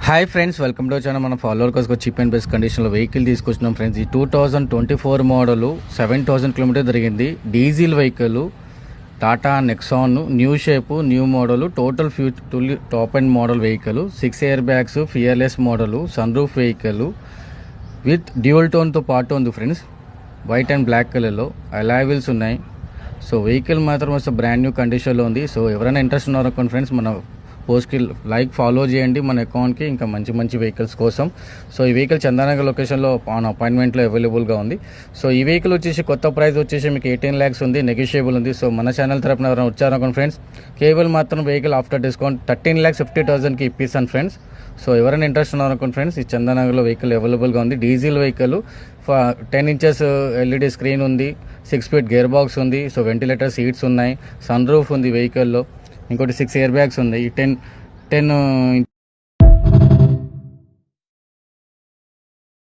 Hi friends, welcome to channel. మన follower కోసం cheap and best కండిషన్లో వెహికల్ తీసుకొచ్చినాం ఫ్రెండ్స్. ఈ 2024 మోడలు 7000 కిలోమీటర్ జరిగింది. Diesel vehicle Tata Nexon, new shape, new model, total top and model vehicle, 6 air bags, fearless model, sun roof vehicle with dual టోన్తో పాటు ఉంది friends. White and black కలర్లో alloy wheels ఉన్నాయి. So vehicle మాత్రం వస్తే brand new కండిషన్లో ఉంది. So ఎవరైనా ఇంట్రెస్ట్ ఉన్నారనుకోండి ఫ్రెండ్స్, మన పోస్ట్కి ఫాలో చేయండి మన అకౌంట్కి, ఇంకా మంచి మంచి వెహికల్స్ కోసం. సో ఈ వెహికల్ చందానగర్ లొకేషన్లో ఆన్ అపాయింట్మెంట్లో అవైలబుల్గా ఉంది. సో ఈ వెహికల్ వచ్చేసి కొత్త ప్రైస్ వచ్చేసి మీకు 18 lakhs ఉంది, నెగోషియబుల్ ఉంది. సో మన ఛానల్ తరపున ఎవరైనా వచ్చారనుకోండి ఫ్రెండ్స్, కేవలం మాత్రం వెహికల్ ఆఫ్టర్ డిస్కౌంట్ 13,50,000కి ఇప్పిస్తాను ఫ్రెండ్స్. సో ఎవరైనా ఇంట్రెస్ట్ ఉన్నారనుకోండి ఫ్రెండ్స్, ఈ చందానగర్లో వెహికల్ అవైలబుల్గా ఉంది. Diesel vehicle, 10 inches LED screen ఉంది, 6 feet గేర్ బాక్స్ ఉంది. సో వెంటిలేటర్ సీట్స్ ఉన్నాయి, సన్ రూఫ్ ఉంది వెహికల్లో, ఇంకోటి 6 ఎయిర్ బ్యాగ్స్ ఉంది. ఈ 10